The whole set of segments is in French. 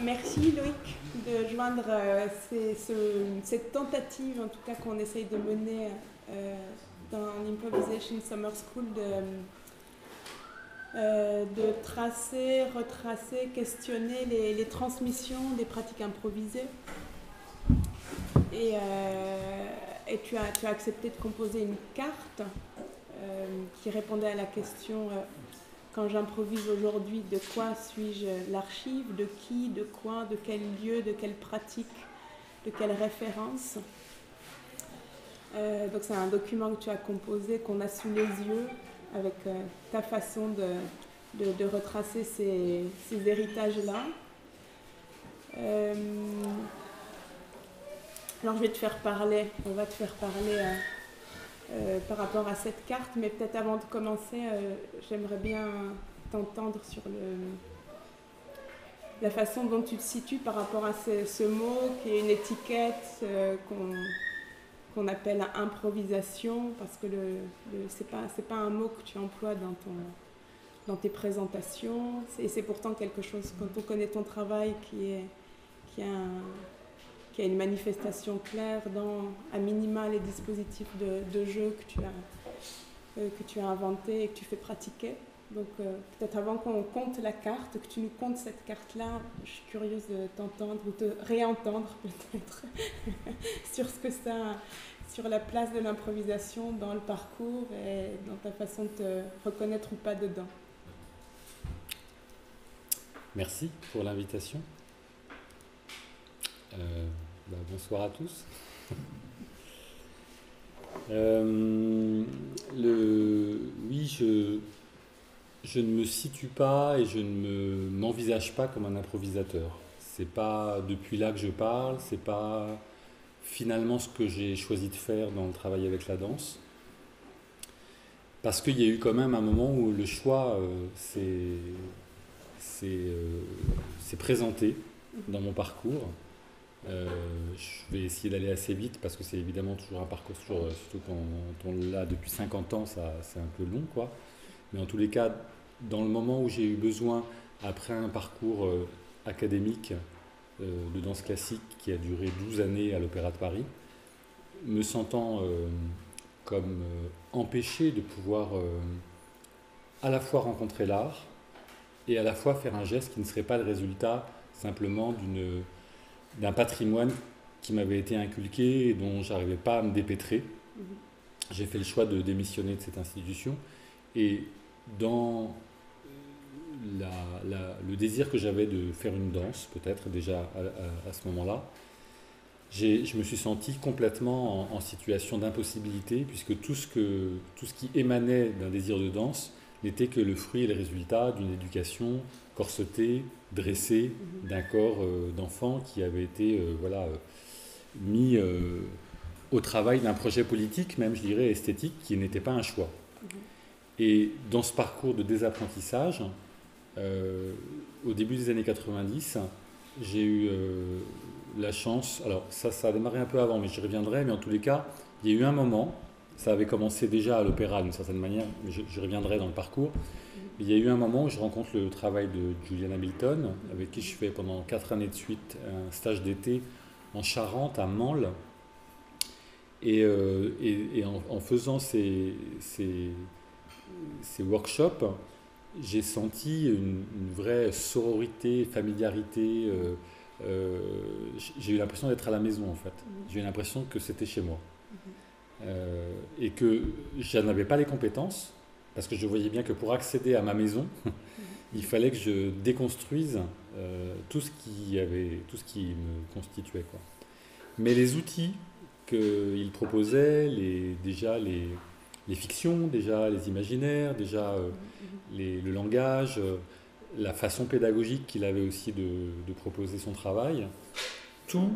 Merci Loïc de joindre cette tentative, en tout cas qu'on essaye de mener dans l'Improvisation Summer School, de tracer, retracer, questionner les transmissions des pratiques improvisées. Et tu as accepté de composer une carte qui répondait à la question quand j'improvise aujourd'hui, de quoi suis-je l'archive, de qui, de quoi, de quel lieu, de quelle pratique, de quelle référence. Donc c'est un document que tu as composé, qu'on a sous les yeux, avec ta façon de retracer ces héritages-là. Alors je vais te faire parler, on va te faire parler par rapport à cette carte, mais peut-être avant de commencer, j'aimerais bien t'entendre sur la façon dont tu te situes par rapport à ce mot qui est une étiquette qu'on appelle improvisation, parce que c'est pas un mot que tu emploies dans tes présentations, et c'est pourtant quelque chose, quand on connaît ton travail, qui a une manifestation claire dans, à minima, les dispositifs de jeu que tu as inventés et que tu fais pratiquer. Donc peut-être avant qu'on compte la carte, que tu nous comptes cette carte-là, je suis curieuse de t'entendre ou de réentendre peut-être sur ce que ça, sur la place de l'improvisation dans le parcours et dans ta façon de te reconnaître ou pas dedans. Merci pour l'invitation. Bonsoir à tous. Oui, je ne me situe pas et je ne m'envisage pas comme un improvisateur. C'est pas depuis là que je parle, c'est pas finalement ce que j'ai choisi de faire dans le travail avec la danse. Parce qu'il y a eu quand même un moment où le choix s'est présenté dans mon parcours. Je vais essayer d'aller assez vite parce que c'est évidemment toujours un parcours, surtout quand on l'a depuis 50 ans, c'est un peu long, quoi. Mais en tous les cas, dans le moment où j'ai eu besoin, après un parcours académique de danse classique qui a duré 12 années à l'Opéra de Paris, me sentant comme empêché de pouvoir à la fois rencontrer l'art et à la fois faire un geste qui ne serait pas le résultat simplement d'un patrimoine qui m'avait été inculqué et dont je n'arrivais pas à me dépêtrer. J'ai fait le choix de démissionner de cette institution et dans le désir que j'avais de faire une danse, peut-être déjà à ce moment-là, je me suis senti complètement en situation d'impossibilité puisque tout ce qui émanait d'un désir de danse n'était que le fruit et le résultat d'une éducation corsetée, dressée, d'un corps d'enfant qui avait été mis au travail d'un projet politique, même je dirais esthétique, qui n'était pas un choix. Et dans ce parcours de désapprentissage, au début des années 90, j'ai eu la chance, alors ça a démarré un peu avant, mais j'y reviendrai, mais en tous les cas, il y a eu un moment, ça avait commencé déjà à l'opéra d'une certaine manière, mais je reviendrai dans le parcours. Il y a eu un moment où je rencontre le travail de Julian Hamilton, avec qui je fais pendant 4 années de suite un stage d'été en Charente, à Mansle. Et en faisant ces workshops, j'ai senti une vraie sororité, familiarité. J'ai eu l'impression d'être à la maison, en fait. J'ai eu l'impression que c'était chez moi. Et que je n'avais pas les compétences, parce que je voyais bien que pour accéder à ma maison, il fallait que je déconstruise tout ce qui me constituait, quoi. Mais les outils qu'il proposait, déjà les fictions, déjà les imaginaires, déjà le langage, la façon pédagogique qu'il avait aussi de proposer son travail, tout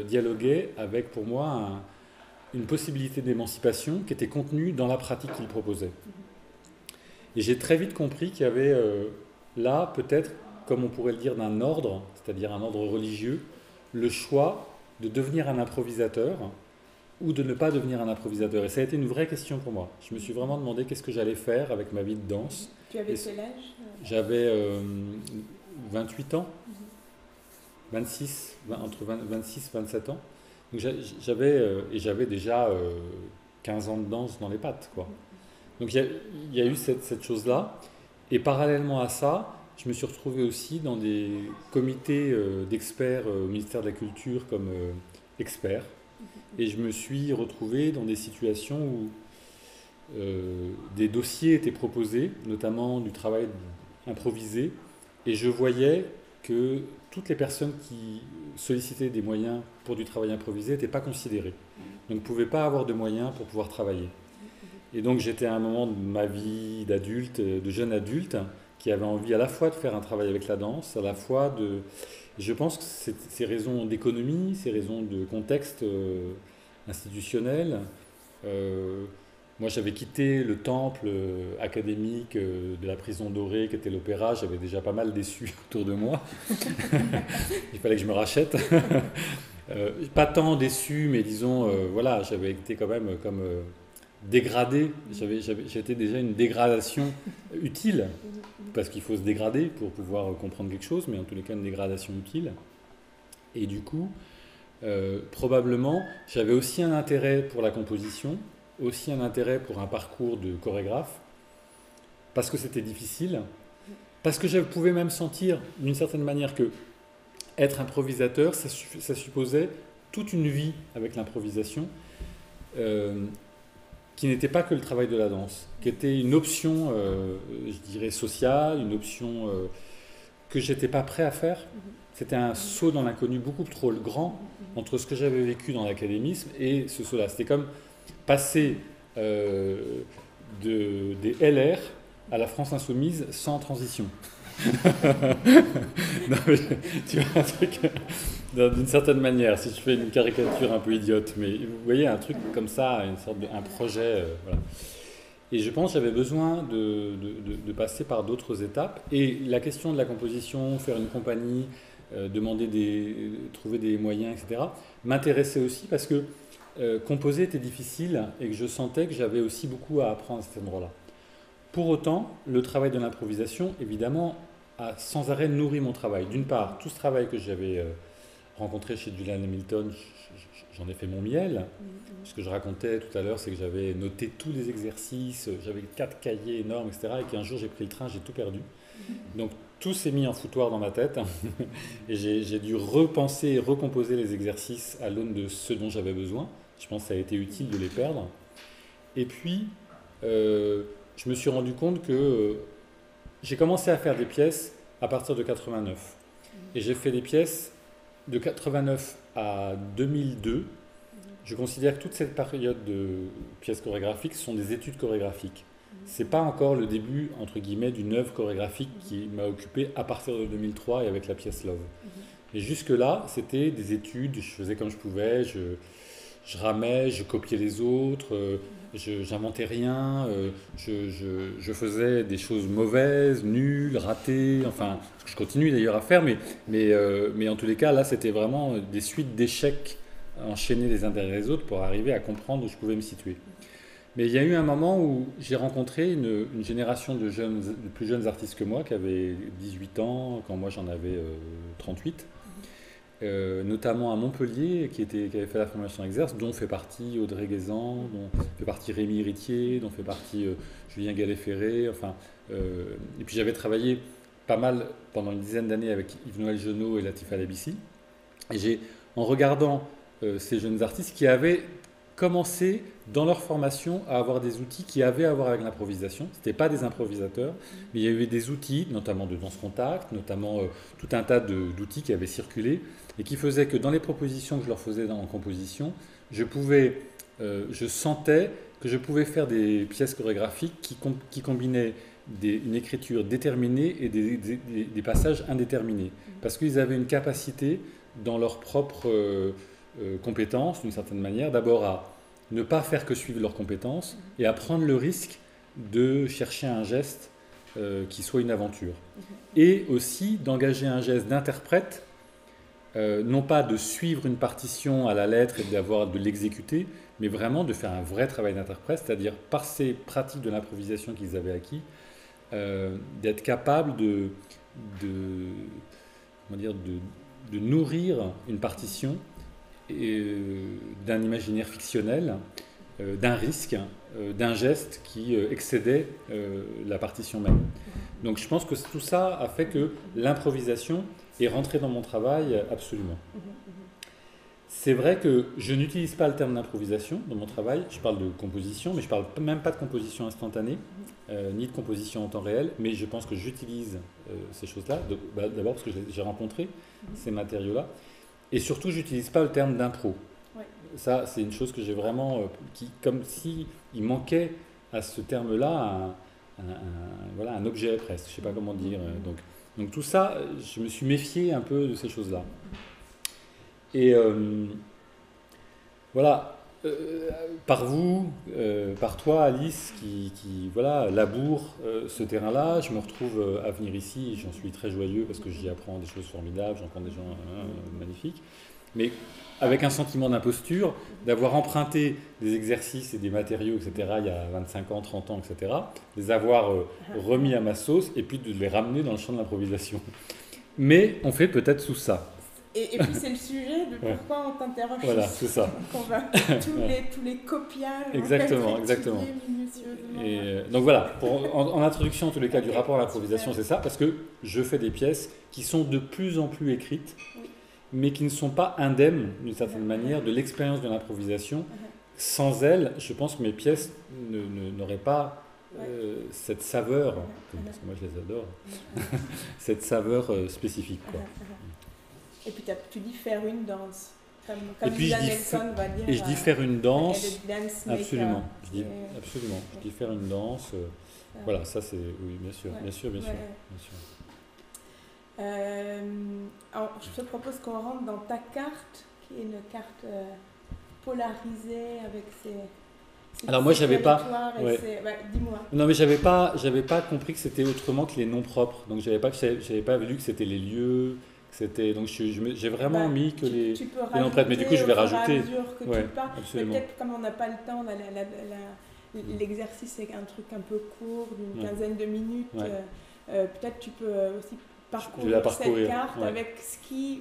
dialoguait avec, pour moi, une possibilité d'émancipation qui était contenue dans la pratique qu'il proposait. Et j'ai très vite compris qu'il y avait là, peut-être, comme on pourrait le dire, d'un ordre, c'est-à-dire un ordre religieux, le choix de devenir un improvisateur ou de ne pas devenir un improvisateur. Et ça a été une vraie question pour moi. Je me suis vraiment demandé qu'est-ce que j'allais faire avec ma vie de danse. Tu avais quel âge ? J'avais 28 ans. entre 26 et 27 ans. Donc j'avais déjà 15 ans de danse dans les pattes, quoi. Donc il y a eu cette chose-là. Et parallèlement à ça, je me suis retrouvé aussi dans des comités d'experts au ministère de la Culture comme expert. Et je me suis retrouvé dans des situations où des dossiers étaient proposés, notamment du travail improvisé, et je voyais que toutes les personnes qui sollicitaient des moyens pour du travail improvisé n'étaient pas considérées. Donc ne pouvaient pas avoir de moyens pour pouvoir travailler. Et donc j'étais à un moment de ma vie d'adulte, de jeune adulte, qui avait envie à la fois de faire un travail avec la danse, à la fois de... Je pense que ces raisons d'économie, ces raisons de contexte institutionnel. Moi, j'avais quitté le temple académique de la prison dorée, qui était l'opéra. J'avais déjà pas mal déçu autour de moi. Il fallait que je me rachète. Pas tant déçu, mais disons, voilà, j'avais été quand même comme dégradé. J'étais déjà une dégradation utile, parce qu'il faut se dégrader pour pouvoir comprendre quelque chose, mais en tous les cas, une dégradation utile. Et du coup, probablement, j'avais aussi un intérêt pour la composition, aussi un intérêt pour un parcours de chorégraphe, parce que c'était difficile, parce que je pouvais même sentir d'une certaine manière que être improvisateur, ça supposait toute une vie avec l'improvisation, qui n'était pas que le travail de la danse, qui était une option, je dirais, sociale, une option que je n'étais pas prêt à faire. C'était un saut dans l'inconnu beaucoup trop grand entre ce que j'avais vécu dans l'académisme et ce saut-là. C'était comme passer des LR à la France insoumise sans transition. Non, mais, tu vois, un truc d'une certaine manière, si je fais une caricature un peu idiote, mais vous voyez un truc comme ça, une sorte un projet, voilà. Et je pense que j'avais besoin de passer par d'autres étapes. Et la question de la composition, faire une compagnie, trouver des moyens, etc., m'intéressait aussi parce que composer était difficile et que je sentais que j'avais aussi beaucoup à apprendre à cet endroit-là. Pour autant, le travail de l'improvisation, évidemment, a sans arrêt nourri mon travail. D'une part, tout ce travail que j'avais rencontré chez Julian Hamilton, j'en ai fait mon miel. Ce que je racontais tout à l'heure, c'est que j'avais noté tous les exercices, j'avais 4 cahiers énormes, etc. Et qu'un jour, j'ai pris le train, j'ai tout perdu. Donc, tout s'est mis en foutoir dans ma tête. Et j'ai dû repenser et recomposer les exercices à l'aune de ce dont j'avais besoin. Je pense que ça a été utile de les perdre. Et puis, je me suis rendu compte que j'ai commencé à faire des pièces à partir de 89. Et j'ai fait des pièces de 89 à 2002. Je considère que toute cette période de pièces chorégraphiques sont des études chorégraphiques. C'est pas encore le début, entre guillemets, d'une œuvre chorégraphique qui m'a occupé à partir de 2003 et avec la pièce Love. Et jusque-là, c'était des études, je faisais comme je pouvais, je ramais, je copiais les autres, j'inventais rien, je faisais des choses mauvaises, nulles, ratées, enfin, je continue d'ailleurs à faire, mais en tous les cas, là, c'était vraiment des suites d'échecs enchaînés les uns derrière les autres pour arriver à comprendre où je pouvais me situer. Mais il y a eu un moment où j'ai rencontré une génération de plus jeunes artistes que moi, qui avaient 18 ans, quand moi j'en avais 38, notamment à Montpellier, qui avait fait la formation Exerce, dont fait partie Audrey Guézan, dont fait partie Rémi Héritier, dont fait partie Julien Gallet-Ferré, enfin, et puis j'avais travaillé pas mal pendant une dizaine d'années avec Yves-Noël Genot et Latif Alabissi, et en regardant ces jeunes artistes qui avaient commencé dans leur formation à avoir des outils qui avaient à voir avec l'improvisation. Ce n'étaient pas des improvisateurs, mais il y avait des outils, notamment de danse contact, notamment tout un tas d'outils qui avaient circulé et qui faisaient que dans les propositions que je leur faisais en composition, je sentais que je pouvais faire des pièces chorégraphiques qui combinaient une écriture déterminée et des passages indéterminés. Parce qu'ils avaient une capacité dans leur propre compétences, d'une certaine manière, d'abord à ne pas faire que suivre leurs compétences et à prendre le risque de chercher un geste qui soit une aventure. Et aussi d'engager un geste d'interprète, non pas de suivre une partition à la lettre et de l'exécuter, mais vraiment de faire un vrai travail d'interprète, c'est-à-dire par ces pratiques de l'improvisation qu'ils avaient acquis, d'être capable de nourrir une partition d'un imaginaire fictionnel, d'un risque, d'un geste qui excédait la partition même. Donc je pense que tout ça a fait que l'improvisation est rentrée dans mon travail absolument. C'est vrai que je n'utilise pas le terme d'improvisation dans mon travail, je parle de composition, mais je ne parle même pas de composition instantanée, ni de composition en temps réel, mais je pense que j'utilise ces choses-là, d'abord parce que j'ai rencontré ces matériaux-là, et surtout je n'utilise pas le terme d'impro. Ouais. Ça, c'est une chose que j'ai vraiment, comme si il manquait à ce terme-là voilà, un objet presque, je ne sais pas comment dire. Donc tout ça, je me suis méfié un peu de ces choses-là. Et voilà, par vous, par toi Alice, qui voilà, laboure ce terrain-là, je me retrouve à venir ici, et j'en suis très joyeux parce que j'y apprends des choses formidables, j'en rencontre des gens magnifiques, mais avec un sentiment d'imposture, d'avoir emprunté des exercices et des matériaux, etc., il y a 25 ans, 30 ans, etc., les avoir remis à ma sauce et puis de les ramener dans le champ de l'improvisation. Mais on fait peut-être sous ça. Et puis c'est le sujet de pourquoi on t'interroge. Voilà, c'est ça. On va tous les copiages. Exactement. Et donc voilà, en introduction en tous les cas du rapport à l'improvisation, c'est ça, parce que je fais des pièces qui sont de plus en plus écrites, mais qui ne sont pas indemnes d'une certaine manière de l'expérience de l'improvisation. Sans elles, je pense que mes pièces n'auraient pas cette saveur, parce que moi je les adore, cette saveur spécifique, quoi. Et puis tu dis faire une danse, comme Lisa Nelson va dire. Et je dis faire une danse, absolument. Absolument. Je dis faire une danse. Voilà, ça c'est, oui, bien sûr. Alors, je te propose qu'on rentre dans ta carte, qui est une carte polarisée avec ses alors moi j'avais pas. Dis-moi. Non mais j'avais pas compris que c'était autrement que les noms propres. Donc j'avais pas vu que c'était les lieux. Donc j'ai vraiment mis que les noms prêtres, mais du coup je vais rajouter. Peut-être comme on n'a pas le temps, l'exercice est un truc un peu court, d'une quinzaine de minutes. Peut-être tu peux aussi parcourir cette carte avec ce qui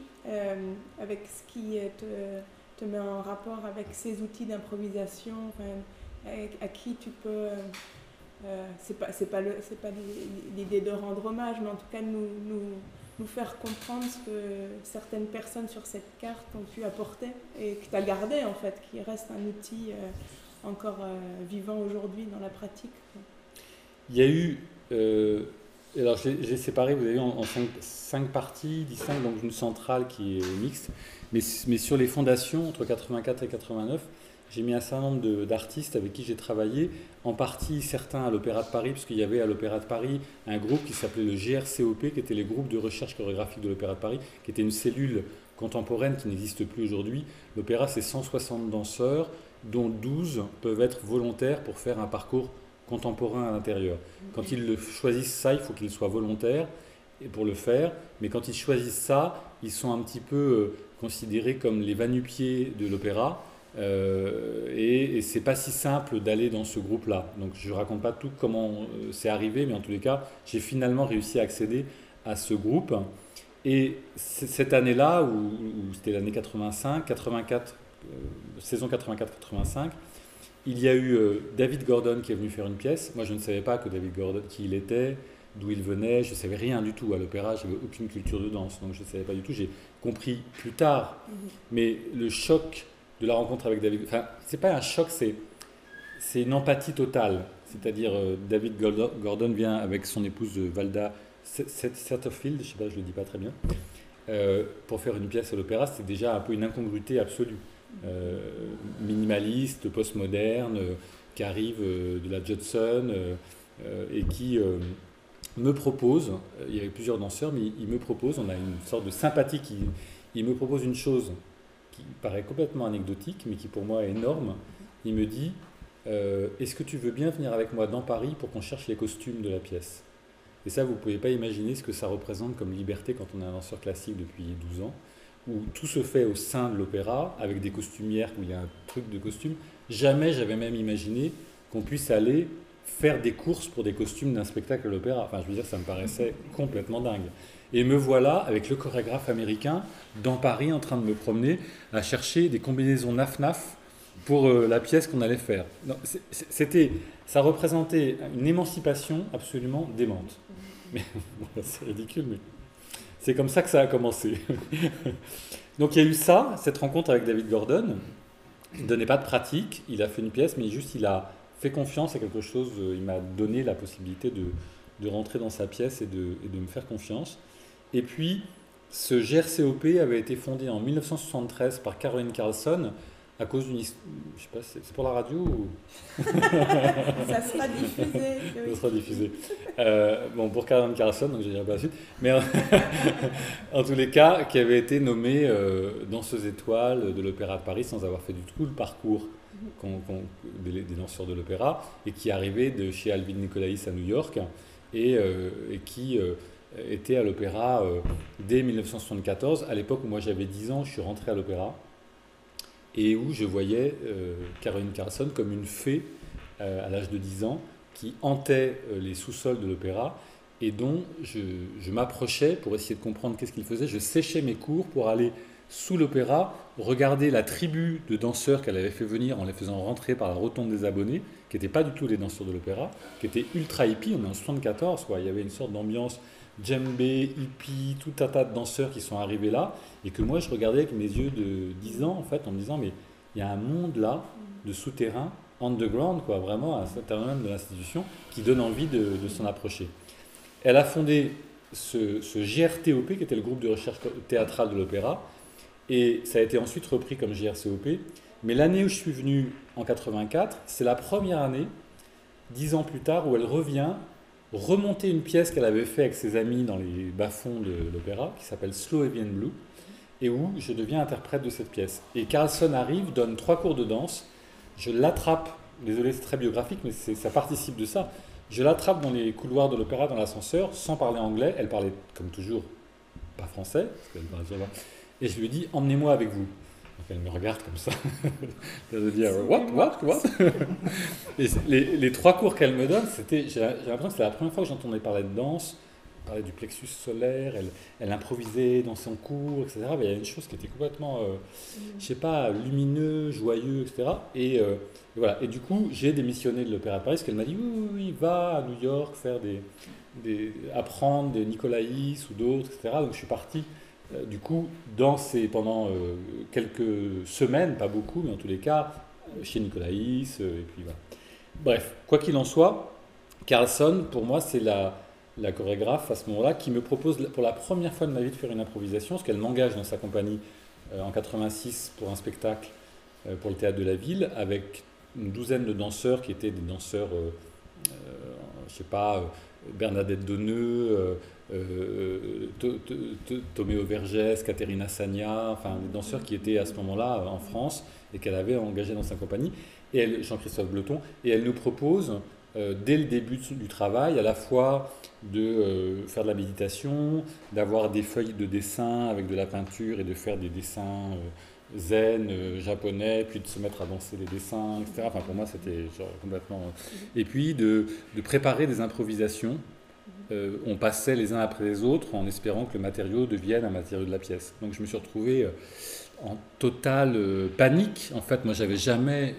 te met en rapport avec ces outils d'improvisation, à qui tu peux. C'est pas l'idée de rendre hommage, mais en tout cas nous faire comprendre ce que certaines personnes sur cette carte ont pu apporter et que tu as gardé en fait, qui reste un outil encore vivant aujourd'hui dans la pratique. Il y a eu, alors j'ai séparé, vous avez vu, en 5 parties distinctes, donc une centrale qui est mixte, mais sur les fondations, entre 84 et 89, j'ai mis un certain nombre d'artistes avec qui j'ai travaillé, en partie certains à l'Opéra de Paris, parce qu'il y avait à l'Opéra de Paris un groupe qui s'appelait le GRCOP, qui était les groupes de recherche chorégraphique de l'Opéra de Paris, qui était une cellule contemporaine qui n'existe plus aujourd'hui. L'opéra, c'est 160 danseurs, dont 12 peuvent être volontaires pour faire un parcours contemporain à l'intérieur. Quand ils choisissent ça, il faut qu'ils soient volontaires pour le faire, mais quand ils choisissent ça, ils sont un petit peu considérés comme les va-nu-pieds de l'opéra. Et c'est pas si simple d'aller dans ce groupe-là. Donc je raconte pas tout comment c'est arrivé, mais en tous les cas, j'ai finalement réussi à accéder à ce groupe. Et cette année-là, où c'était l'année 84, saison 84-85, il y a eu David Gordon qui est venu faire une pièce. Moi, je ne savais pas que David Gordon, qui il était, d'où il venait, je ne savais rien du tout. À l'opéra, je n'avais aucune culture de danse, donc je ne savais pas du tout. J'ai compris plus tard. Mais le choc de la rencontre avec David, enfin, c'est pas un choc, c'est une empathie totale. C'est-à-dire, David Gordon vient avec son épouse Valda Satterfield, je sais pas, je le dis pas très bien, pour faire une pièce à l'opéra. C'était déjà un peu une incongruité absolue. Minimaliste, postmoderne, qui arrive de la Judson et qui me propose, il y avait plusieurs danseurs, mais il me propose, on a une sorte de sympathie, il me propose une chose qui paraît complètement anecdotique, mais qui pour moi est énorme. Il me dit, est-ce que tu veux bien venir avec moi dans Paris pour qu'on cherche les costumes de la pièce? Et ça, vous ne pouvez pas imaginer ce que ça représente comme liberté quand on est un danseur classique depuis 12 ans, où tout se fait au sein de l'opéra, avec des costumières, où il y a un truc de costume. Jamais j'avais même imaginé qu'on puisse aller faire des courses pour des costumes d'un spectacle à l'opéra. Enfin, je veux dire, ça me paraissait complètement dingue. Et me voilà, avec le chorégraphe américain, dans Paris, en train de me promener, à chercher des combinaisons naf-naf pour la pièce qu'on allait faire. Non, ça représentait une émancipation absolument démente. Mais, c'est ridicule, mais c'est comme ça que ça a commencé. Donc il y a eu ça, cette rencontre avec David Gordon. Il ne donnait pas de pratique, il a fait une pièce, mais juste il a fait confiance à quelque chose, il m'a donné la possibilité de rentrer dans sa pièce et de me faire confiance. Et puis, ce GRCOP avait été fondé en 1973 par Caroline Carlson à cause d'une... Je sais pas, c'est pour la radio ou... Ça sera diffusé. Oui. Ça sera diffusé. Bon, pour Caroline Carlson, donc je dirai pas la suite. Mais en tous les cas, qui avait été nommée danseuse étoile de l'Opéra de Paris sans avoir fait du tout le parcours des danseurs de l'opéra, et qui arrivait de chez Alvin Nicolaïs à New York, et qui... était à l'opéra dès 1974, à l'époque où moi j'avais 10 ans, je suis rentré à l'opéra, et où je voyais Caroline Carlson comme une fée à l'âge de 10 ans, qui hantait les sous-sols de l'opéra, et dont je m'approchais pour essayer de comprendre qu'est-ce qu'il faisait. Je séchais mes cours pour aller sous l'opéra, regarder la tribu de danseurs qu'elle avait fait venir en les faisant rentrer par la rotonde des abonnés, qui n'étaient pas du tout les danseurs de l'opéra, qui étaient ultra hippies. On est en 74, quoi. Il y avait une sorte d'ambiance djembé, hippie, tout un tas de danseurs qui sont arrivés là, et que moi je regardais avec mes yeux de 10 ans, en fait, en me disant, mais il y a un monde là, de souterrain, underground, quoi, vraiment, à l'intérieur même de l'institution, qui donne envie de s'en approcher. Elle a fondé ce GRTOP, qui était le groupe de recherche théâtrale de l'opéra, et ça a été ensuite repris comme GRCOP. Mais l'année où je suis venu, en 84, c'est la première année, 10 ans plus tard, où elle revient remonter une pièce qu'elle avait fait avec ses amis dans les bas-fonds de l'opéra, qui s'appelle Slow Heavy and Blue, et où je deviens interprète de cette pièce. Et Carlson arrive, donne 3 cours de danse, je l'attrape, désolé c'est très biographique, mais ça participe de ça, je l'attrape dans les couloirs de l'opéra, dans l'ascenseur, sans parler anglais, elle parlait comme toujours pas français, parce qu'elle parlait toujours pas. Et je lui dis, emmenez-moi avec vous. Donc elle me regarde comme ça, elle me dit, what? Et les 3 cours qu'elle me donne, j'ai l'impression que c'était la première fois que j'entendais parler de danse, parlait du plexus solaire, elle improvisait dans son cours, etc. Mais il y a une chose qui était complètement, je sais pas, lumineux, joyeux, etc. Et voilà. Et du coup, j'ai démissionné de l'Opéra de Paris, parce qu'elle m'a dit, oui, va à New York faire apprendre des Nicolaïs ou d'autres, etc. Donc je suis parti. Du coup, pendant quelques semaines, pas beaucoup, mais en tous les cas, chez Nicolaïs, et puis voilà. Bref, quoi qu'il en soit, Carlson, pour moi, c'est la chorégraphe à ce moment-là qui me propose pour la première fois de ma vie de faire une improvisation, parce qu'elle m'engage dans sa compagnie en 86 pour un spectacle pour le Théâtre de la Ville, avec une douzaine de danseurs qui étaient des danseurs, je sais pas, Bernadette Donneux, Toméo Vergès, Caterina Sagna, enfin des danseurs qui étaient à ce moment-là en France et qu'elle avait engagés dans sa compagnie, et Jean-Christophe Bleton, et elle nous propose dès le début du travail à la fois de faire de la méditation, d'avoir des feuilles de dessin avec de la peinture et de faire des dessins zen, japonais, puis de se mettre à danser les dessins, etc. Enfin pour moi c'était genre complètement... Et puis de préparer des improvisations. On passait les uns après les autres en espérant que le matériau devienne un matériau de la pièce. Donc je me suis retrouvé en totale panique. En fait, moi j'avais jamais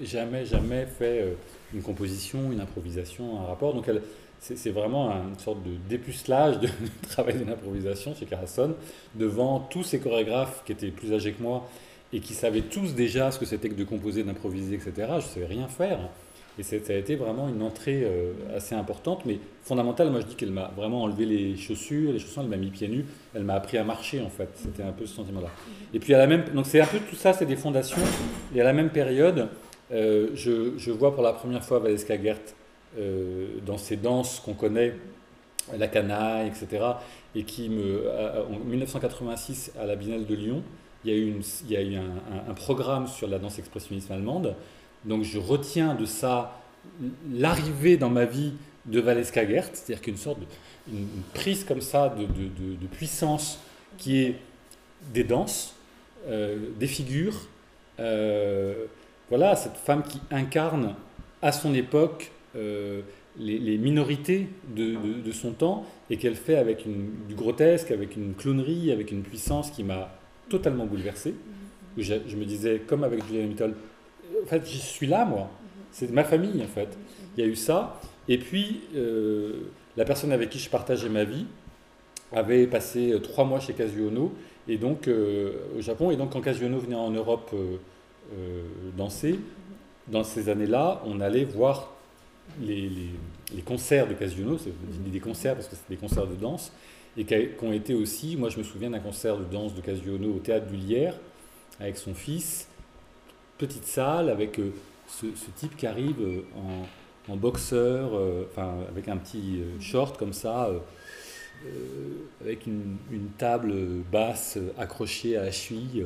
fait une composition, une improvisation, un rapport. Donc c'est vraiment une sorte de dépucelage de travail d'une improvisation chez Carlson devant tous ces chorégraphes qui étaient plus âgés que moi et qui savaient tous déjà ce que c'était que de composer, d'improviser, etc. Je ne savais rien faire. Et ça a été vraiment une entrée assez importante, mais fondamentale. Moi, je dis qu'elle m'a vraiment enlevé les chaussures, elle m'a mis pieds nus, elle m'a appris à marcher, en fait. C'était un peu ce sentiment-là. Et puis, donc c'est un peu tout ça, c'est des fondations. Et à la même période, je vois pour la première fois Valeska Gert dans ces danses qu'on connaît, la canaille, etc. Et qui en 1986, à la Biennale de Lyon, il y a eu un programme sur la danse expressionniste allemande. Donc je retiens de ça l'arrivée dans ma vie de Valeska Gert, c'est-à-dire qu'une sorte une prise comme ça de puissance qui est des danses, des figures. Voilà, cette femme qui incarne à son époque les minorités de son temps et qu'elle fait avec du grotesque, avec une clownerie, avec une puissance qui m'a totalement bouleversé. Où je me disais, comme avec Julian Hamilton, en fait, je suis là, moi. C'est ma famille, en fait. Il y a eu ça. Et puis, la personne avec qui je partageais ma vie avait passé 3 mois chez Kazuo Ono, et donc au Japon. Et donc, quand Kazuo Ono venait en Europe danser, dans ces années-là, on allait voir les concerts de Kazuo Ono. Je dis des concerts parce que c'était des concerts de danse, et qui ont été aussi, moi je me souviens d'un concert de danse de Kazuo Ono au Théâtre du Lierre, avec son fils, petite salle, avec ce type qui arrive en boxeur, avec un petit short comme ça, avec une table basse accrochée à la cheville,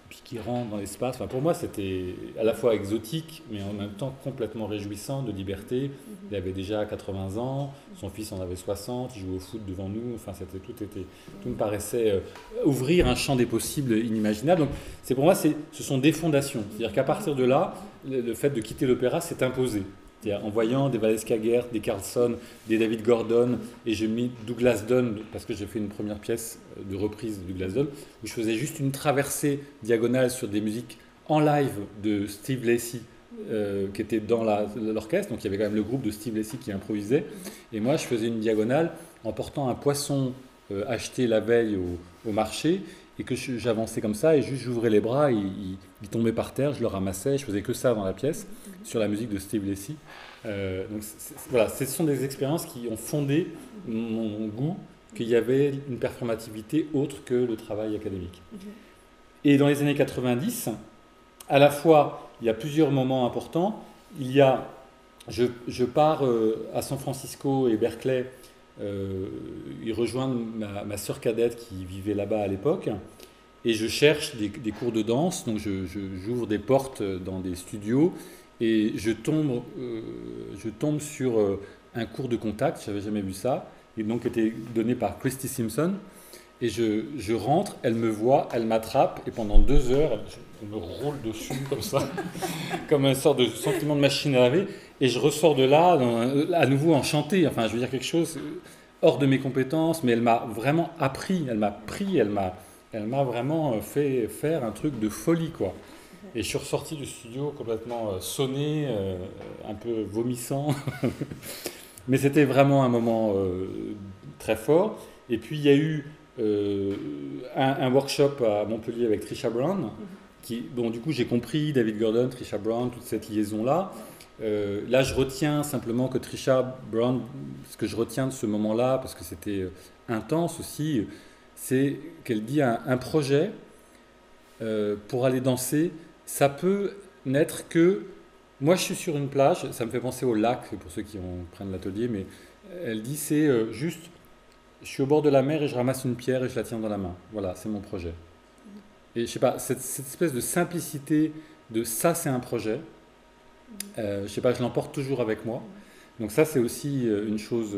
puis qui rentre dans l'espace. Enfin, pour moi, c'était à la fois exotique, mais en même temps complètement réjouissant, de liberté. Il avait déjà 80 ans, son fils en avait 60, il jouait au foot devant nous. Enfin, tout me paraissait ouvrir un champ des possibles inimaginables. Donc, pour moi, ce sont des fondations. C'est-à-dire qu'à partir de là, le fait de quitter l'opéra s'est imposé. C'est-à-dire en voyant des Valeska Gert, des Carlson, des David Gordon, et j'ai mis Douglas Dunn, parce que j'ai fait une première pièce de reprise de Douglas Dunn, où je faisais juste une traversée diagonale sur des musiques en live de Steve Lacy, qui était dans l'orchestre. Donc il y avait quand même le groupe de Steve Lacy qui improvisait, et moi je faisais une diagonale en portant un poisson acheté la veille au marché, et que j'avançais comme ça, et juste j'ouvrais les bras, il tombait par terre, je le ramassais, je faisais que ça dans la pièce, sur la musique de Steve Lacy. Donc voilà, ce sont des expériences qui ont fondé mon goût qu'il y avait une performativité autre que le travail académique. Et dans les années 90, à la fois, il y a plusieurs moments importants. Je pars à San Francisco et Berkeley, y rejoindre ma sœur cadette qui vivait là-bas à l'époque, et je cherche des cours de danse. Donc j'ouvre des portes dans des studios, et je tombe sur un cours de contact. Je n'avais jamais vu ça, et donc était donné par Christy Simpson. Et je rentre, elle me voit, elle m'attrape, et pendant 2 heures, elle me roule dessus comme ça, comme un sort de sentiment de machine à laver. Et je ressors de là, à nouveau enchanté. Enfin, je veux dire quelque chose hors de mes compétences, mais elle m'a vraiment appris, elle m'a vraiment fait faire un truc de folie, quoi. Et je suis ressorti du studio complètement sonné, un peu vomissant. Mais c'était vraiment un moment très fort. Et puis il y a eu un workshop à Montpellier avec Trisha Brown, dont du coup j'ai compris David Gordon, Trisha Brown, toute cette liaison-là. Là, je retiens simplement que Trisha Brown, ce que je retiens de ce moment-là, parce que c'était intense aussi, c'est qu'elle dit un projet pour aller danser, ça peut n'être que... Moi, je suis sur une plage, ça me fait penser au lac, pour ceux qui prennent l'atelier, mais elle dit c'est juste, je suis au bord de la mer et je ramasse une pierre et je la tiens dans la main. Voilà, c'est mon projet. Et je sais pas, cette espèce de simplicité de ça, c'est un projet. Je sais pas, je l'emporte toujours avec moi. Donc ça, c'est aussi une chose...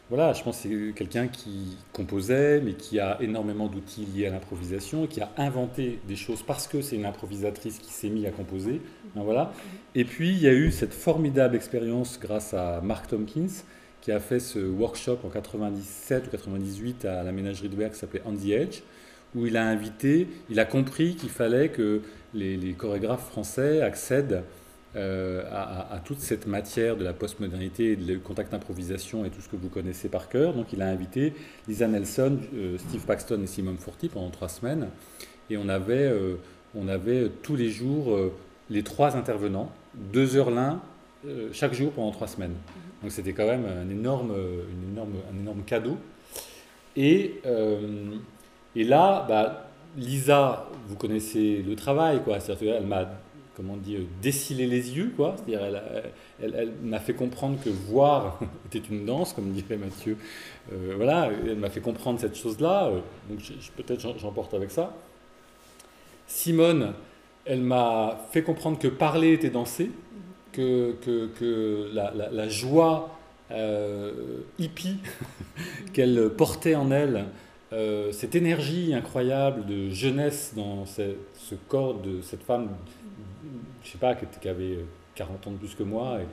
voilà, je pense que c'est quelqu'un qui composait, mais qui a énormément d'outils liés à l'improvisation, qui a inventé des choses parce que c'est une improvisatrice qui s'est mise à composer. Hein, voilà. Et puis, il y a eu cette formidable expérience grâce à Mark Tompkins, qui a fait ce workshop en 97 ou 98 à la ménagerie de Berck qui s'appelait On the Edge, où il a compris qu'il fallait que les chorégraphes français accèdent à toute cette matière de la postmodernité, le contact d'improvisation et tout ce que vous connaissez par cœur. Donc il a invité Lisa Nelson, Steve Paxton et Simone Forti pendant 3 semaines. Et on avait tous les jours les 3 intervenants, 2 heures l'un, chaque jour pendant 3 semaines. Donc c'était quand même un énorme cadeau. Et là, Lisa, vous connaissez le travail, quoi. C'est-à-dire qu'elle m'a déciller les yeux, quoi. C'est-à-dire, elle m'a fait comprendre que voir était une danse, comme dirait Mathieu. Voilà, elle m'a fait comprendre cette chose-là. Donc peut-être j'emporte avec ça. Simone, elle m'a fait comprendre que parler était danser, que la joie hippie qu'elle portait en elle, cette énergie incroyable de jeunesse dans ce corps de cette femme, je sais pas, qui avait 40 ans de plus que moi, et,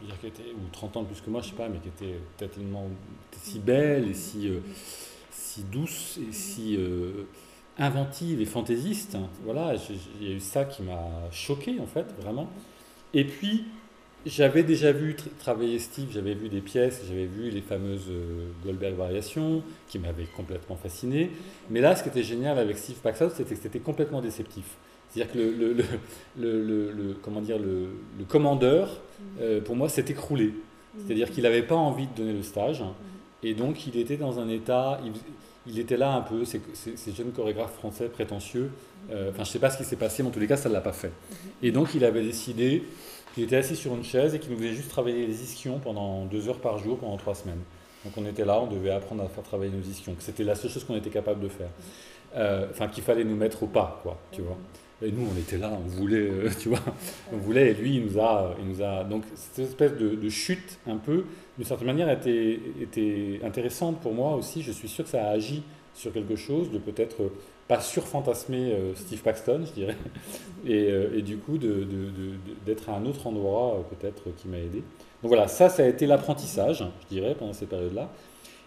je veux dire, ou 30 ans de plus que moi, je sais pas, mais qui était tellement si belle et si douce et si inventive et fantaisiste. Voilà, il y a eu ça qui m'a choqué en fait, vraiment. Et puis, j'avais déjà vu travailler Steve, j'avais vu des pièces, j'avais vu les fameuses Goldberg Variations qui m'avaient complètement fasciné. Mais là, ce qui était génial avec Steve Paxton, c'était que c'était complètement déceptif. C'est-à-dire que comment dire, le commandeur, pour moi, s'est écroulé. C'est-à-dire qu'il n'avait pas envie de donner le stage. Et donc, il était dans un état, il était là un peu, ces jeunes chorégraphes français prétentieux. Enfin, je ne sais pas ce qui s'est passé, mais en tous les cas, ça ne l'a pas fait. Et donc, il avait décidé qu'il était assis sur une chaise et qu'il nous faisait juste travailler les ischions pendant 2 heures par jour, pendant 3 semaines. Donc, on était là, on devait apprendre à faire travailler nos ischions. C'était la seule chose qu'on était capable de faire. Enfin, qu'il fallait nous mettre au pas, quoi, tu vois. Et nous, on était là, on voulait, tu vois, on voulait, et lui, il nous a. Donc, cette espèce de chute, un peu, d'une certaine manière, était intéressante pour moi aussi. Je suis sûr que ça a agi sur quelque chose, de peut-être pas surfantasmer Steve Paxton, je dirais, et du coup, d'être à un autre endroit, peut-être, qui m'a aidé. Donc voilà, ça a été l'apprentissage, je dirais, pendant ces périodes-là.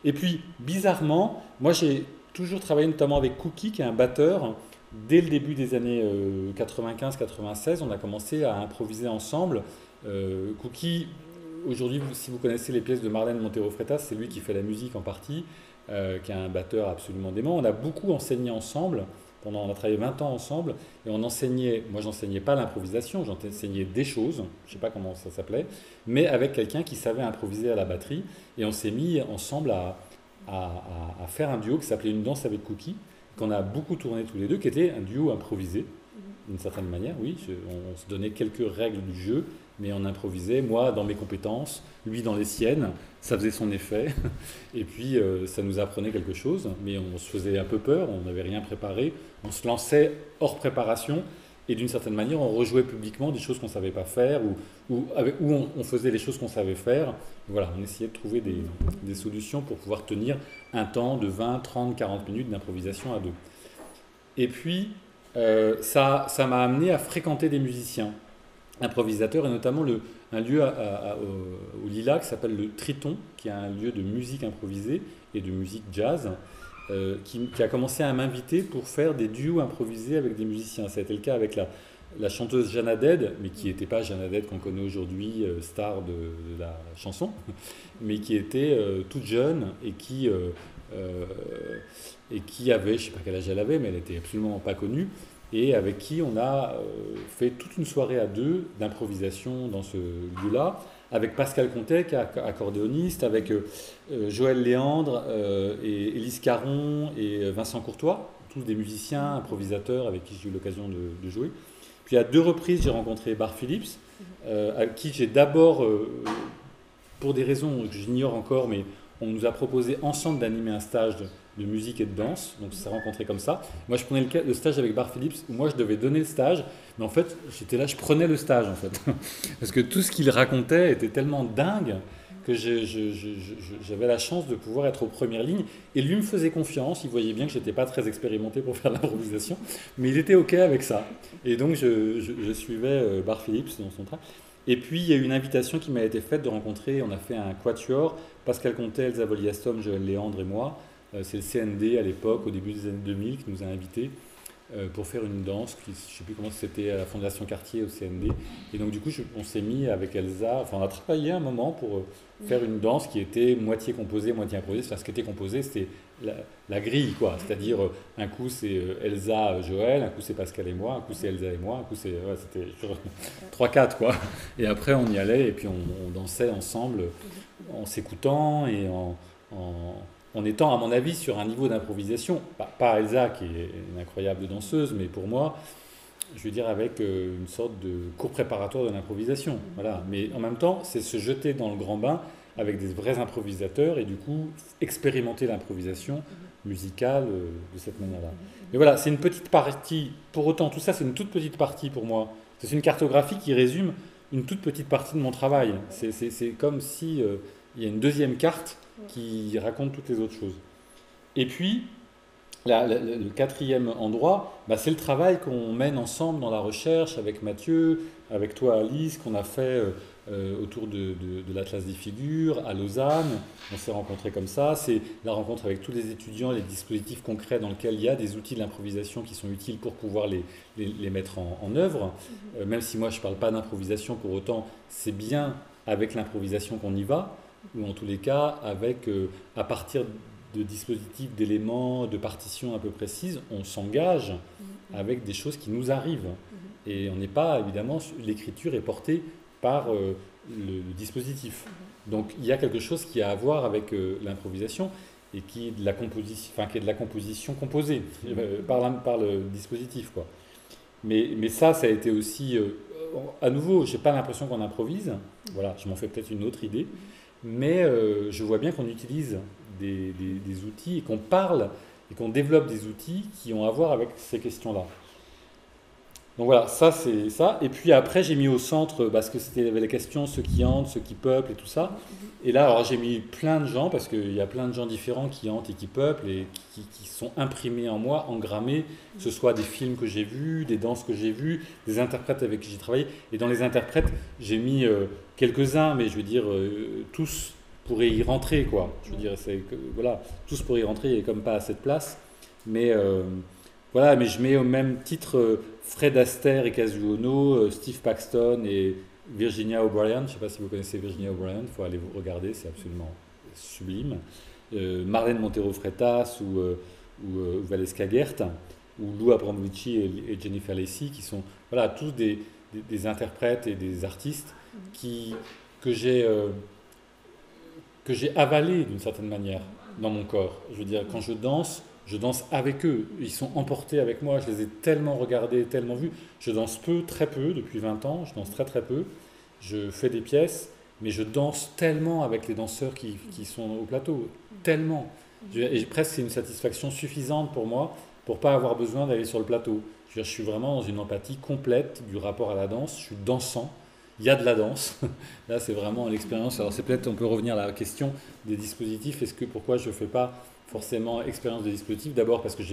Et puis, bizarrement, moi, j'ai toujours travaillé notamment avec Cookie, qui est un batteur. Dès le début des années 95-96, on a commencé à improviser ensemble. Cookie, aujourd'hui, si vous connaissez les pièces de Marlène Montero Freitas, c'est lui qui fait la musique en partie, qui est un batteur absolument dément. On a beaucoup enseigné ensemble, on a travaillé 20 ans ensemble, et on enseignait, moi j'enseignais pas l'improvisation, j'enseignais des choses, je sais pas comment ça s'appelait, mais avec quelqu'un qui savait improviser à la batterie, et on s'est mis ensemble à faire un duo qui s'appelait Une danse avec Cookie, qu'on a beaucoup tourné tous les deux, qui était un duo improvisé, d'une certaine manière, oui. On se donnait quelques règles du jeu, mais on improvisait, moi dans mes compétences, lui dans les siennes, ça faisait son effet, et puis ça nous apprenait quelque chose, mais on se faisait un peu peur, on n'avait rien préparé, on se lançait hors préparation, et d'une certaine manière, on rejouait publiquement des choses qu'on ne savait pas faire, ou on faisait les choses qu'on savait faire. Voilà, on essayait de trouver des solutions pour pouvoir tenir un temps de 20, 30, 40 minutes d'improvisation à deux. Et puis, ça m'a amené à fréquenter des musiciens, improvisateurs, et notamment un lieu au Lilas qui s'appelle le Triton, qui est un lieu de musique improvisée et de musique jazz, qui a commencé à m'inviter pour faire des duos improvisés avec des musiciens. Ça a été le cas avec la chanteuse Jeanne Haddad, mais qui n'était pas Jeanne Haddad qu'on connaît aujourd'hui, star de la chanson, mais qui était toute jeune et qui avait, je ne sais pas quel âge elle avait, mais elle n'était absolument pas connue, et avec qui on a fait toute une soirée à deux d'improvisation dans ce lieu-là, avec Pascal Contet, qui est accordéoniste, avec Joël Léandre, et Élise Caron et Vincent Courtois, tous des musiciens, improvisateurs avec qui j'ai eu l'occasion de jouer. Puis à 2 reprises, j'ai rencontré Barr Phillips, à qui j'ai d'abord, pour des raisons que j'ignore encore, mais on nous a proposé ensemble d'animer un stage de musique et de danse, donc on s'est rencontrés comme ça. Moi, je prenais le stage avec Barr Phillips, où moi, je devais donner le stage, mais en fait, j'étais là, je prenais le stage, en fait. Parce que tout ce qu'il racontait était tellement dingue que j'avais la chance de pouvoir être aux premières lignes. Et lui me faisait confiance, il voyait bien que je n'étais pas très expérimenté pour faire l'improvisation, mais il était OK avec ça. Et donc, je suivais Barr Phillips dans son train. Et puis, il y a eu une invitation qui m'a été faite de rencontrer, on a fait un quatuor, Pascal Contet, Elsa Voliastom, Joël Léandre et moi. C'est le CND à l'époque, au début des années 2000, qui nous a invités pour faire une danse, je ne sais plus comment c'était, à la Fondation Cartier au CND. Et donc du coup, on s'est mis avec Elsa, enfin on a travaillé un moment pour faire une danse qui était moitié composée, moitié improvisée. Enfin, ce qui était composé, c'était la grille, quoi. C'est-à-dire, un coup c'est Elsa, Joël, un coup c'est Pascal et moi, un coup c'est Elsa et moi, un coup c'est... Ouais, c'était 3-4, quoi. Et après, on y allait et puis on dansait ensemble en s'écoutant et en étant, à mon avis, sur un niveau d'improvisation, pas Elsa, qui est une incroyable danseuse, mais pour moi, je veux dire, avec une sorte de cours préparatoire de l'improvisation. Voilà. Mais en même temps, c'est se jeter dans le grand bain avec des vrais improvisateurs et du coup, expérimenter l'improvisation musicale de cette manière-là. Mais voilà, c'est une petite partie, pour autant, tout ça, c'est une toute petite partie pour moi. C'est une cartographie qui résume une toute petite partie de mon travail. C'est comme si il y a une deuxième carte qui raconte toutes les autres choses. Et puis, le quatrième endroit, bah, c'est le travail qu'on mène ensemble dans la recherche avec Mathieu, avec toi Alice, qu'on a fait autour de l'Atlas des figures à Lausanne. On s'est rencontrés comme ça. C'est la rencontre avec tous les étudiants, les dispositifs concrets dans lesquels il y a des outils de l'improvisation qui sont utiles pour pouvoir les mettre en œuvre. Même si moi je ne parle pas d'improvisation, pour autant c'est bien avec l'improvisation qu'on y va, ou en tous les cas avec, à partir de dispositifs, d'éléments, de partitions un peu précises, on s'engage avec des choses qui nous arrivent. Et on n'est pas, évidemment, l'écriture est portée par le dispositif. Donc il y a quelque chose qui a à voir avec l'improvisation et qui est de la composition, enfin, qui est de la composition composée par le dispositif, quoi. Mais ça a été aussi, à nouveau, j'ai pas l'impression qu'on improvise. Voilà, je m'en fais peut-être une autre idée, mais je vois bien qu'on utilise des outils et qu'on parle et qu'on développe des outils qui ont à voir avec ces questions-là. Donc voilà, ça c'est ça. Et puis après, j'ai mis au centre, parce que c'était les questions, ceux qui hantent, ceux qui peuplent et tout ça. Et là, alors j'ai mis plein de gens, parce qu'il y a plein de gens différents qui hantent et qui peuplent et qui sont imprimés en moi, engrammés, que ce soit des films que j'ai vus, des danses que j'ai vues, des interprètes avec qui j'ai travaillé. Et dans les interprètes, j'ai mis quelques-uns, mais je veux dire, tous pourraient y rentrer, quoi. Je veux dire, voilà, tous pourraient y rentrer, il n'y a comme pas assez de place. Mais voilà, mais je mets au même titre Fred Astaire et Kazuo Ono, Steve Paxton et Virginia O'Brien. Je ne sais pas si vous connaissez Virginia O'Brien, il faut aller vous regarder, c'est absolument sublime. Marlène Montero Freitas ou Valeska Gert, ou Lou Abramovici et Jennifer Lacey, qui sont voilà, tous des interprètes et des artistes que j'ai avalés d'une certaine manière dans mon corps. Je veux dire, quand je danse avec eux, ils sont emportés avec moi, je les ai tellement regardés, tellement vus. Je danse peu, très peu, depuis 20 ans, je danse très très peu. Je fais des pièces, mais je danse tellement avec les danseurs qui sont au plateau, tellement. Et presque c'est une satisfaction suffisante pour moi, pour pas avoir besoin d'aller sur le plateau. Je suis vraiment dans une empathie complète du rapport à la danse, je suis dansant. Il y a de la danse, là c'est vraiment l'expérience. Alors c'est peut-être, on peut revenir à la question des dispositifs, pourquoi je ne fais pas forcément expérience de dispositif, d'abord parce que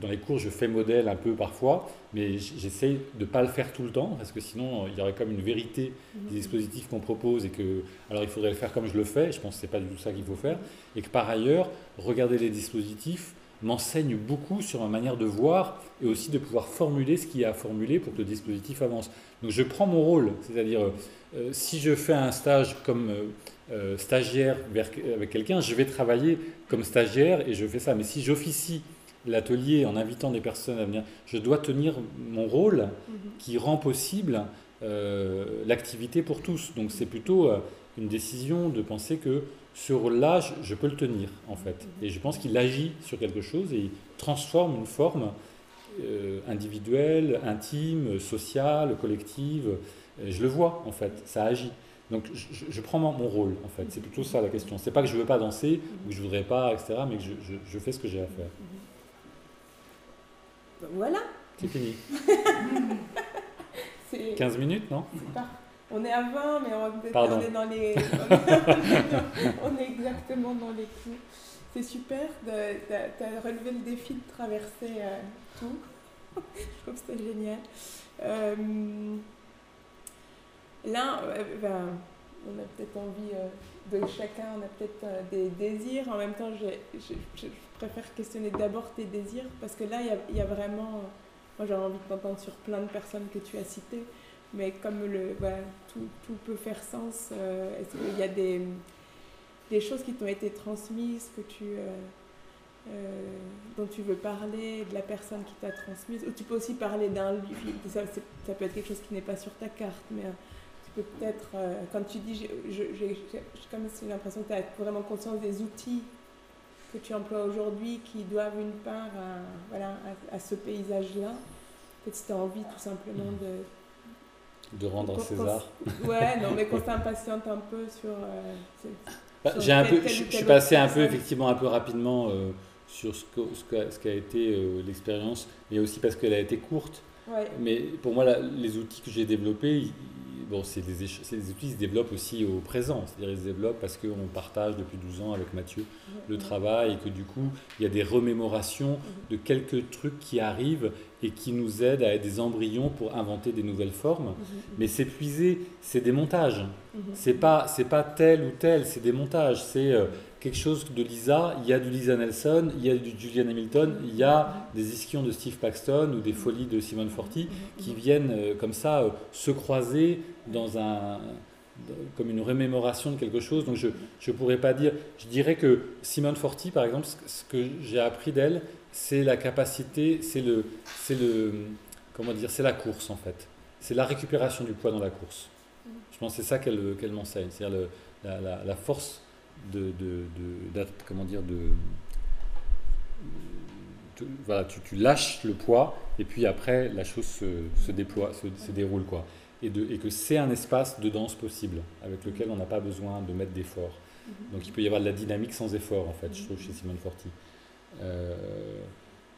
dans les cours je fais modèle un peu parfois, mais j'essaye de ne pas le faire tout le temps, parce que sinon il y aurait comme une vérité des dispositifs qu'on propose, et que alors il faudrait le faire comme je le fais, je pense que ce n'est pas du tout ça qu'il faut faire, et que par ailleurs, regarder les dispositifs m'enseigne beaucoup sur ma manière de voir, et aussi de pouvoir formuler ce qu'il y a à formuler pour que le dispositif avance. Donc je prends mon rôle, c'est-à-dire si je fais un stage comme stagiaire avec quelqu'un, je vais travailler comme stagiaire et je fais ça. Mais si j'officie l'atelier en invitant des personnes à venir, je dois tenir mon rôle qui rend possible l'activité pour tous. Donc c'est plutôt une décision de penser que ce rôle-là, je peux le tenir en fait. Et je pense qu'il agit sur quelque chose et il transforme une forme individuelle, intime, sociale, collective. Je le vois en fait, ça agit. Donc je prends mon rôle en fait, c'est plutôt ça la question. C'est pas que je veux pas danser ou que je voudrais pas, etc. Mais que je fais ce que j'ai à faire. Voilà. C'est fini. 15 minutes, non? On est à 20, mais on est dans les... on est exactement dans les clous. C'est super, tu as relevé le défi de traverser tout. Je trouve que c'est génial. Là, on a peut-être envie de chacun, on a peut-être des désirs. En même temps, je préfère questionner d'abord tes désirs, parce que là, il y a vraiment... Moi, j'aurais envie de t'entendre sur plein de personnes que tu as citées, mais comme tout peut faire sens, est-ce qu'il y a des choses qui t'ont été transmises, dont tu veux parler, de la personne qui t'a transmise, ou tu peux aussi parler d'un livre, ça peut être quelque chose qui n'est pas sur ta carte, mais tu peux peut-être, quand tu dis, j'ai comme si j'ai l'impression que tu as vraiment conscience des outils que tu emploies aujourd'hui qui doivent une part à ce paysage-là. Peut-être si tu as envie tout simplement de rendre César. Ouais, non, mais qu'on s'impatiente un peu sur... je suis passé un peu, effectivement, un peu rapidement sur ce qu'a été l'expérience, mais aussi parce qu'elle a été courte. Ouais. Mais pour moi, les outils que j'ai développés, bon, ces outils se développent aussi au présent, c'est-à-dire ils se développent parce qu'on partage depuis 12 ans avec Mathieu le travail et que du coup, il y a des remémorations de quelques trucs qui arrivent et qui nous aident à être des embryons pour inventer des nouvelles formes. Mais s'épuiser, c'est des montages. C'est pas tel ou tel, c'est des montages. C'est quelque chose de Lisa, il y a du Lisa Nelson, il y a du Julian Hamilton, il y a des ischions de Steve Paxton ou des folies de Simone Forti qui viennent comme ça se croiser comme une remémoration de quelque chose. Donc je ne pourrais pas dire, je dirais que Simone Forti par exemple, ce que j'ai appris d'elle, c'est la capacité, c'est la course en fait. C'est la récupération du poids dans la course. Je pense que c'est ça qu'elle m'enseigne, c'est-à-dire la force voilà, tu lâches le poids et puis après la chose se déploie, se déroule quoi. Et que c'est un espace de danse possible avec lequel on n'a pas besoin de mettre d'effort. Donc il peut y avoir de la dynamique sans effort en fait, je trouve, chez Simone Forti.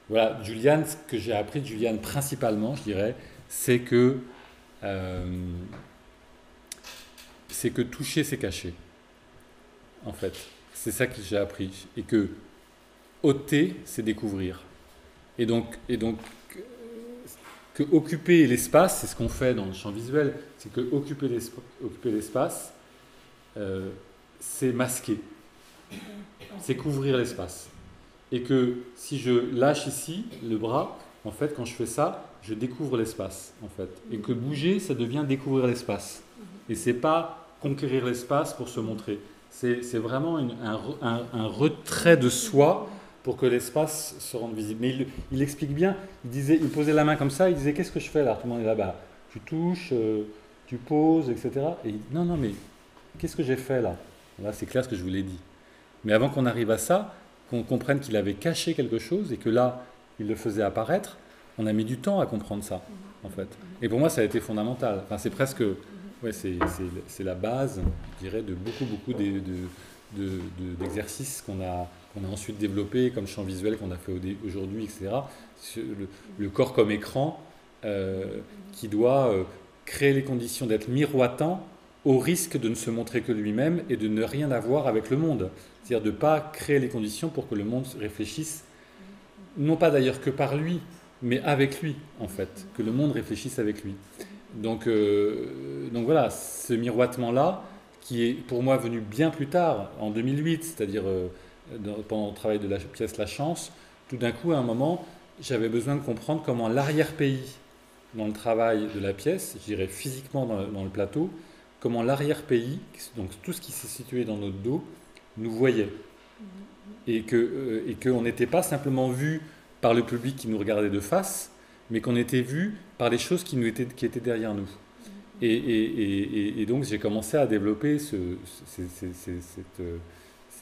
Voilà, Juliane, ce que j'ai appris de Juliane principalement, je dirais, c'est que toucher, c'est cacher. En fait, c'est ça que j'ai appris. Et que ôter, c'est découvrir. Et donc que occuper l'espace, c'est ce qu'on fait dans le champ visuel, c'est que occuper l'espace, c'est masquer, c'est couvrir l'espace. Et que si je lâche ici le bras, en fait, quand je fais ça, je découvre l'espace, en fait. Et que bouger, ça devient découvrir l'espace. Et c'est pas conquérir l'espace pour se montrer. C'est vraiment un retrait de soi pour que l'espace se rende visible. Mais il explique bien, il posait la main comme ça, il disait « Qu'est-ce que je fais là ?» Tout le monde est là-bas. Tu touches, tu poses, etc. Et il dit « Non, mais qu'est-ce que j'ai fait là ?» Là, c'est clair ce que je vous l'ai dit. Mais avant qu'on arrive à ça, qu'on comprenne qu'il avait caché quelque chose et que là, il le faisait apparaître, on a mis du temps à comprendre ça, en fait. Et pour moi, ça a été fondamental. Enfin, c'est presque... Ouais, c'est la base, je dirais, de beaucoup d'exercices qu'on a ensuite développés, comme champ visuel qu'on a fait aujourd'hui, etc. Le corps comme écran qui doit créer les conditions d'être miroitant au risque de ne se montrer que lui-même et de ne rien avoir avec le monde. C'est-à-dire de ne pas créer les conditions pour que le monde réfléchisse, non pas d'ailleurs que par lui, mais avec lui, en fait, que le monde réfléchisse avec lui. Donc voilà, ce miroitement-là, qui est pour moi venu bien plus tard, en 2008, c'est-à-dire pendant le travail de la pièce La Chance, tout d'un coup, à un moment, j'avais besoin de comprendre comment l'arrière-pays, dans le travail de la pièce, je dirais physiquement dans le plateau, comment l'arrière-pays, donc tout ce qui s'est situé dans notre dos, nous voyait. Et qu'on n'était pas simplement vu par le public qui nous regardait de face, mais qu'on était vu par les choses qui étaient derrière nous. Et donc j'ai commencé à développer ces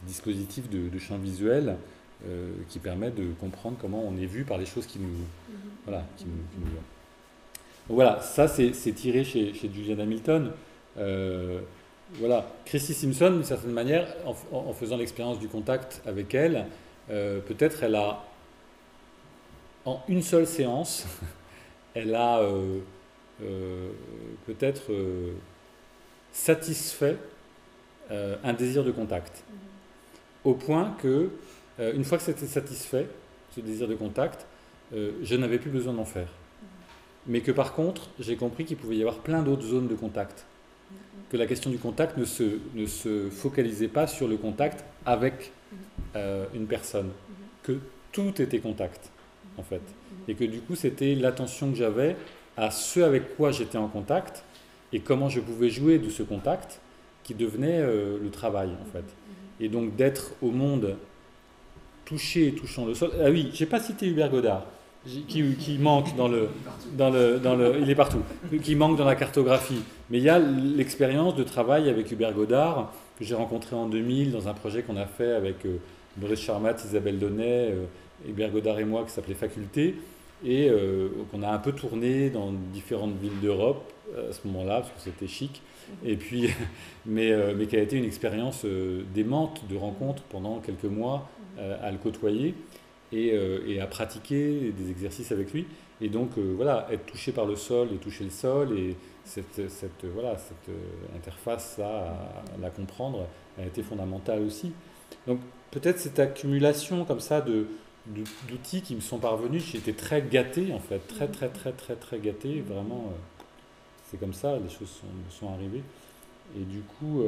dispositifs de champ visuel qui permettent de comprendre comment on est vu par les choses qui nous voient. Donc voilà, ça c'est tiré chez Julian Hamilton. Voilà, Christy Simpson, d'une certaine manière, en faisant l'expérience du contact avec elle, peut-être elle a, en une seule séance, elle a peut-être satisfait un désir de contact. Au point que, une fois que c'était satisfait, ce désir de contact, je n'avais plus besoin d'en faire. Mais que par contre, j'ai compris qu'il pouvait y avoir plein d'autres zones de contact. Que la question du contact ne se focalisait pas sur le contact avec une personne. Que tout était contact, en fait. Et que du coup, c'était l'attention que j'avais à ce avec quoi j'étais en contact et comment je pouvais jouer de ce contact qui devenait le travail, en fait. Et donc d'être au monde touché et touchant le sol. Ah oui, j'ai pas cité Hubert Godard, qui manque dans le, il est partout, qui manque dans la cartographie. Mais il y a l'expérience de travail avec Hubert Godard que j'ai rencontré en 2000 dans un projet qu'on a fait avec Maurice Charmat, Isabelle Donnet, Hubert Godard et moi, qui s'appelait Faculté, et qu'on a un peu tourné dans différentes villes d'Europe à ce moment-là, parce que c'était chic. Et puis, mais qui a été une expérience démente de rencontre pendant quelques mois à le côtoyer. et à pratiquer des exercices avec lui. Et donc, voilà, être touché par le sol et toucher le sol, et cette interface-là, à la comprendre, a été fondamentale aussi. Donc, peut-être cette accumulation comme ça d'outils qui me sont parvenus, j'ai été très gâté, en fait, très gâté, vraiment, c'est comme ça, les choses sont arrivées. Et du coup,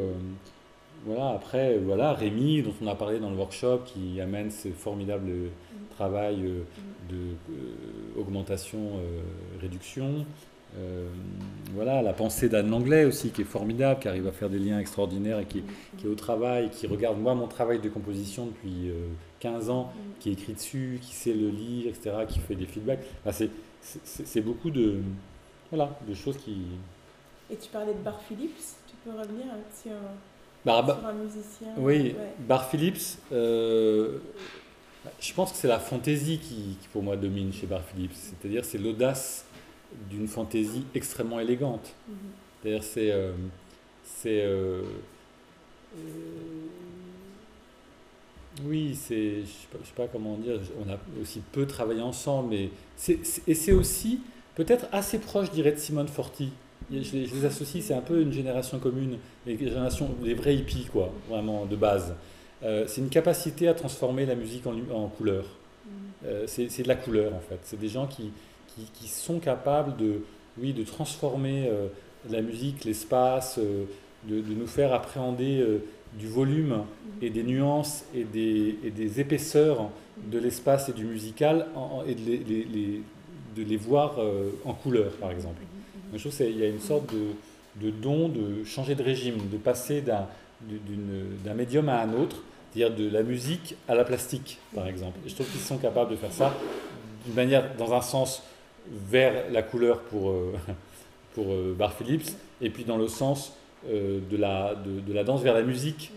voilà, après, voilà, Rémi, dont on a parlé dans le workshop, qui amène ce formidable travail d'augmentation, réduction. Voilà, la pensée d'Anne Langlais aussi, qui est formidable, qui arrive à faire des liens extraordinaires et qui est au travail, qui regarde moi mon travail de composition depuis 15 ans, qui écrit dessus, qui sait le lire, etc., qui fait des feedbacks. Enfin, c'est beaucoup voilà, de choses qui... Et tu parlais de Bar Phillips, tu peux revenir sur un musicien? Oui, ouais. Bar Phillips, je pense que c'est la fantaisie qui pour moi domine chez Bar Phillips, c'est-à-dire c'est l'audace d'une fantaisie extrêmement élégante. C'est-à-dire oui, je sais pas comment dire, on a aussi peu travaillé ensemble, mais c'est aussi peut-être assez proche, je dirais, de Simone Forti. Je les associe, c'est un peu une génération commune, les vrais hippies, quoi, vraiment, de base. C'est une capacité à transformer la musique en couleur. C'est de la couleur, en fait. C'est des gens qui sont capables de transformer la musique, l'espace, de nous faire appréhender du volume et des nuances et des épaisseurs de l'espace et du musical, et de les voir en couleur, par exemple. Je trouve qu'il y a une sorte de don de changer de régime, de passer d'un médium à un autre, c'est-à-dire de la musique à la plastique, par exemple. Et je trouve qu'ils sont capables de faire ça d'une manière, dans un sens, vers la couleur pour Bar Phillips, et puis dans le sens de la danse vers la musique,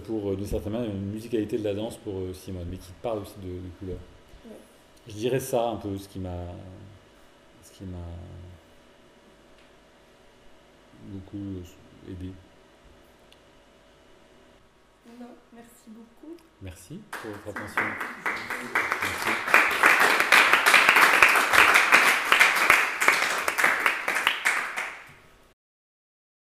pour, d'une certaine manière, une musicalité de la danse pour Simone, mais qui parle aussi de couleur. Je dirais ça un peu, ce qui m'a beaucoup aidé. Non, merci beaucoup. Merci pour votre attention. Merci.